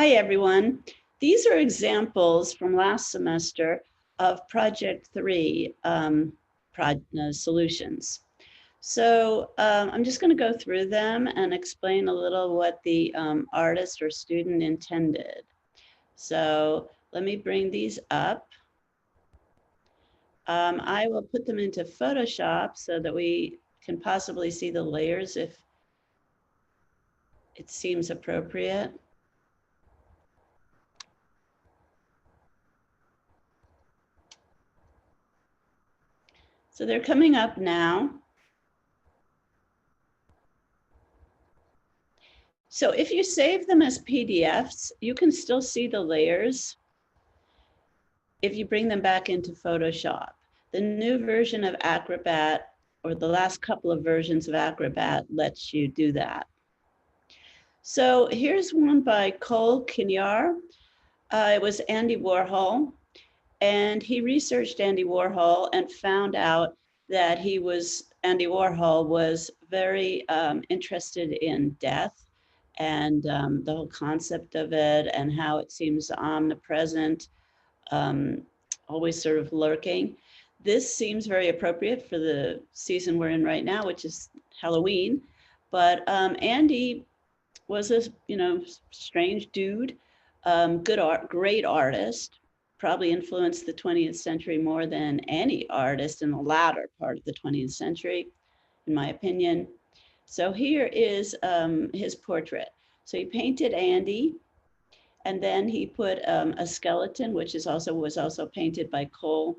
Hi, everyone. These are examples from last semester of Project 3 solutions. So I'm just going to go through them and explain a little what the artist or student intended. So let me bring these up. I will put them into Photoshop so that we can possibly see the layers if it seems appropriate. So they're coming up now. So if you save them as PDFs, you can still see the layers if you bring them back into Photoshop. The new version of Acrobat, or the last couple of versions of Acrobat, lets you do that. So here's one by Cole Kinyar. It was Andy Warhol, and he researched Andy Warhol and found out that Andy Warhol was very interested in death and the whole concept of it and how it seems omnipresent, always sort of lurking. This seems very appropriate for the season we're in right now, which is Halloween. But Andy was a strange dude, great artist, probably influenced the 20th century more than any artist in the latter part of the 20th century, in my opinion. So here is his portrait. So he painted Andy, and then he put a skeleton, which was also painted by Cole,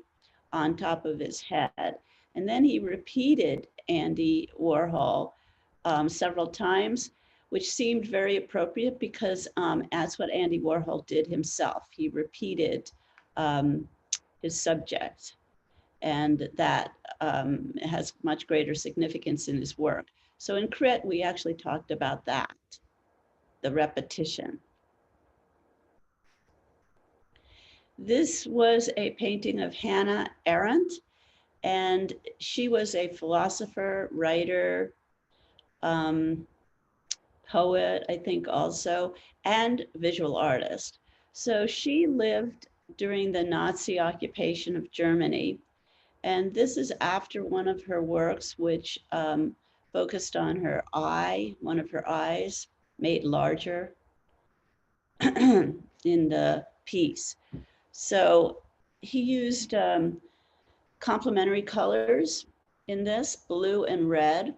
on top of his head. And then he repeated Andy Warhol several times, which seemed very appropriate because that's what Andy Warhol did himself. He repeated his subject, and that has much greater significance in his work. So in Crit, we actually talked about that, the repetition. This was a painting of Hannah Arendt, and she was a philosopher, writer, poet, I think also, and visual artist. So she lived during the Nazi occupation of Germany. And this is after one of her works, which focused on her eye, one of her eyes made larger in the piece. So he used complementary colors in this, blue and red.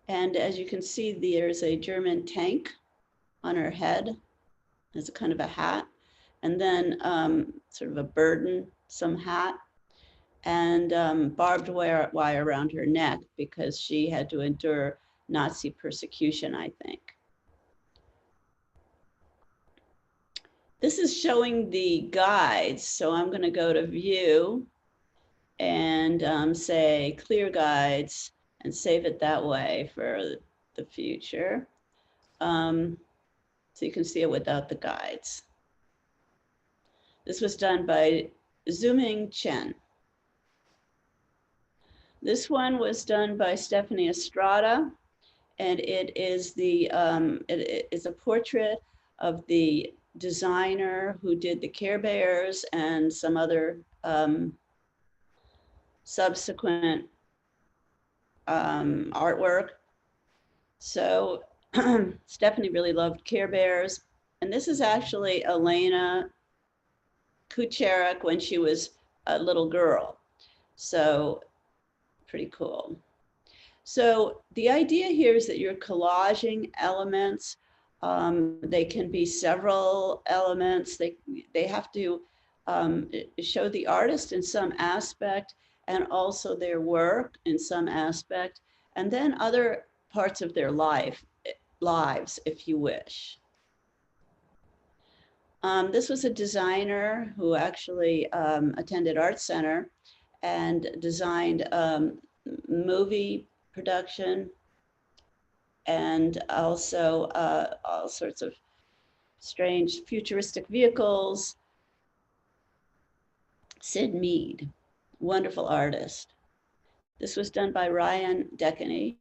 And as you can see, there's a German tank on her head as a kind of a hat, and then sort of a burdensome hat, and barbed wire around her neck because she had to endure Nazi persecution, I think. This is showing the guides. So I'm going to go to View and say Clear Guides and save it that way for the future. So you can see it without the guides. This was done by Zuming Chen. This one was done by Stephanie Estrada, and it is it is a portrait of the designer who did the Care Bears and some other subsequent artwork. So Stephanie really loved Care Bears, and this is actually Elena Kucharik when she was a little girl. So pretty cool. So the idea here is that you're collaging elements. They can be several elements. They have to show the artist in some aspect and also their work in some aspect, and then other parts of their lives, if you wish. This was a designer who actually attended Art Center and designed movie production and also all sorts of strange futuristic vehicles. Sid Mead, wonderful artist. This was done by Ryan Deckeny.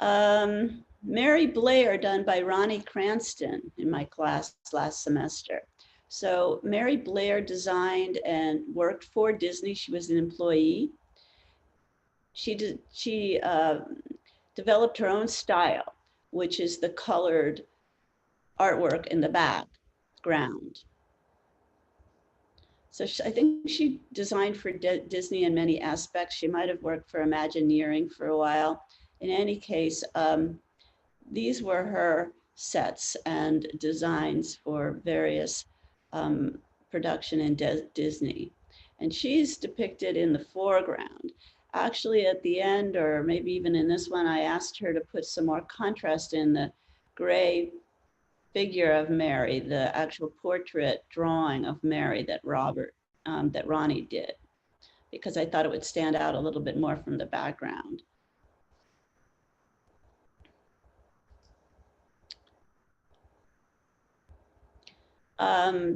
Mary Blair, done by Ronnie Cranston in my class last semester. So Mary Blair designed and worked for Disney. She was an employee. She developed her own style, which is the colored artwork in the background. So I think she designed for Disney in many aspects. She might have worked for Imagineering for a while. In any case, these were her sets and designs for various production in Disney. And she's depicted in the foreground. Actually, at the end, or maybe even in this one, I asked her to put some more contrast in the gray figure of Mary, the actual portrait drawing of Mary that Ronnie did, because I thought it would stand out a little bit more from the background.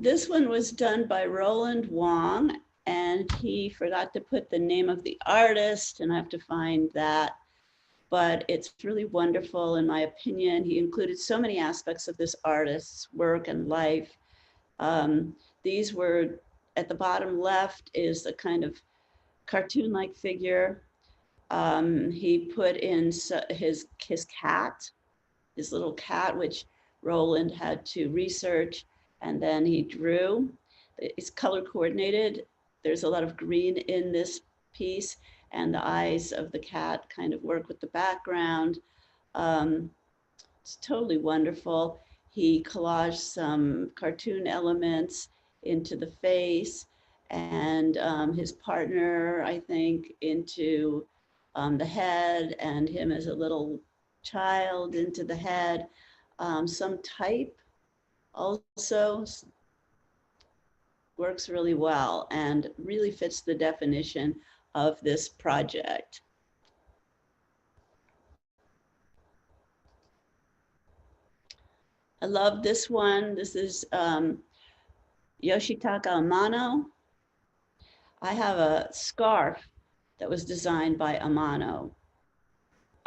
This one was done by Roland Wong, and he forgot to put the name of the artist, and I have to find that. But it's really wonderful, in my opinion. He included so many aspects of this artist's work and life. These were, at the bottom left is a kind of cartoon-like figure. He put in his cat, his little cat, which Roland had to research, and then he drew. It's color coordinated. There's a lot of green in this piece, and the eyes of the cat kind of work with the background. It's totally wonderful. He collaged some cartoon elements into the face, and his partner, I think, into the head, and him as a little child into the head. Some type also works really well and really fits the definition of this project. I love this one. This is Yoshitaka Amano. I have a scarf that was designed by Amano.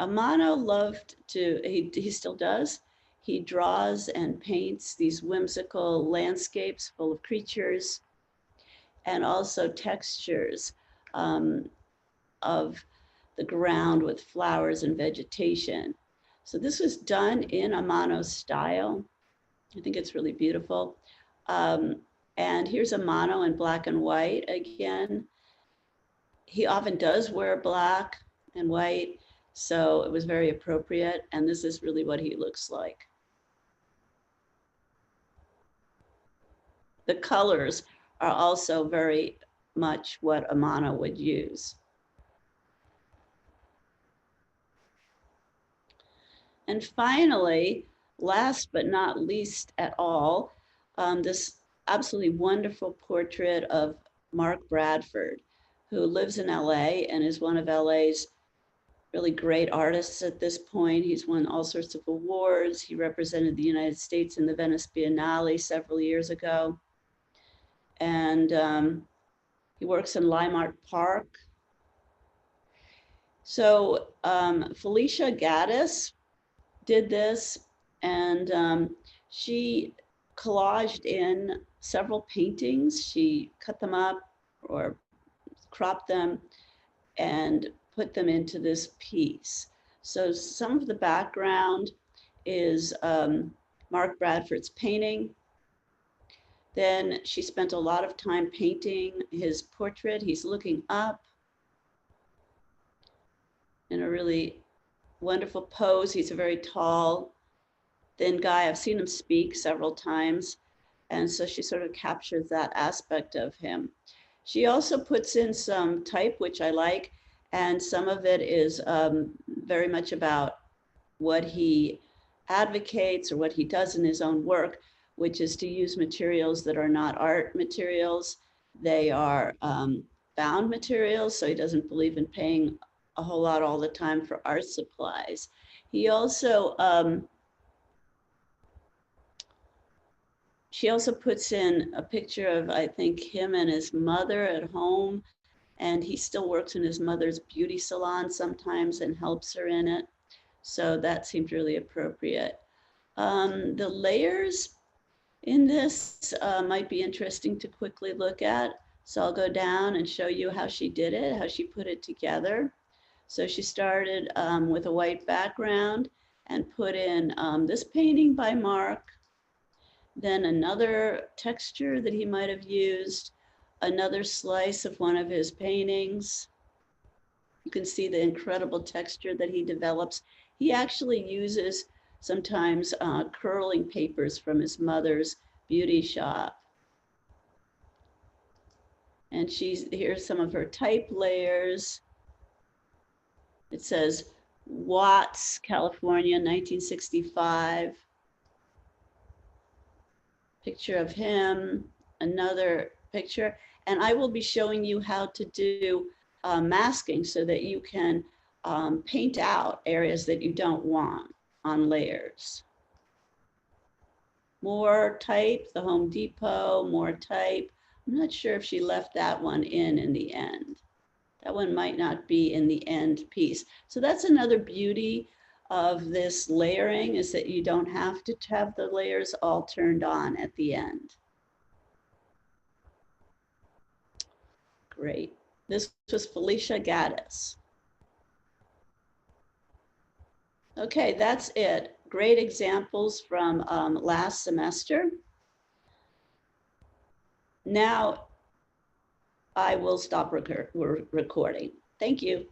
Amano loved to, he still does, he draws and paints these whimsical landscapes full of creatures and also textures of the ground with flowers and vegetation. So this was done in Amano style. I think it's really beautiful. And here's Amano in black and white again. He often does wear black and white, so it was very appropriate. And this is really what he looks like. The colors are also very much what Amano would use. And finally, last but not least at all, this absolutely wonderful portrait of Mark Bradford, who lives in LA and is one of LA's really great artists at this point. He's won all sorts of awards. He represented the United States in the Venice Biennale several years ago. And he works in Limart Park. So Felicia Gaddis did this, and she collaged in several paintings. She cut them up or cropped them and put them into this piece. So some of the background is Mark Bradford's painting. Then she spent a lot of time painting his portrait. He's looking up in a really wonderful pose. He's a very tall, thin guy. I've seen him speak several times. And so she sort of captures that aspect of him. She also puts in some type, which I like, and some of it is very much about what he advocates or what he does in his own work, which is to use materials that are not art materials. They are bound materials, so he doesn't believe in paying a whole lot all the time for art supplies. He also, she also puts in a picture of, I think, him and his mother at home, and he still works in his mother's beauty salon sometimes and helps her in it. So that seemed really appropriate. The layers in this might be interesting to quickly look at. So I'll go down and show you how she did it, how she put it together. So she started with a white background and put in this painting by Mark, then another texture that he might have used, another slice of one of his paintings. You can see the incredible texture that he develops. He actually uses sometimes curling papers from his mother's beauty shop. And here's some of her type layers. It says Watts, California, 1965. Picture of him, another picture. And I will be showing you how to do masking so that you can paint out areas that you don't want on layers. More type, the Home Depot, more type. I'm not sure if she left that one in the end. That one might not be in the end piece. So that's another beauty of this layering, is that you don't have to have the layers all turned on at the end. Great. This was Felicia Gaddis. Okay, that's it. Great examples from last semester. Now I will stop recording. Thank you.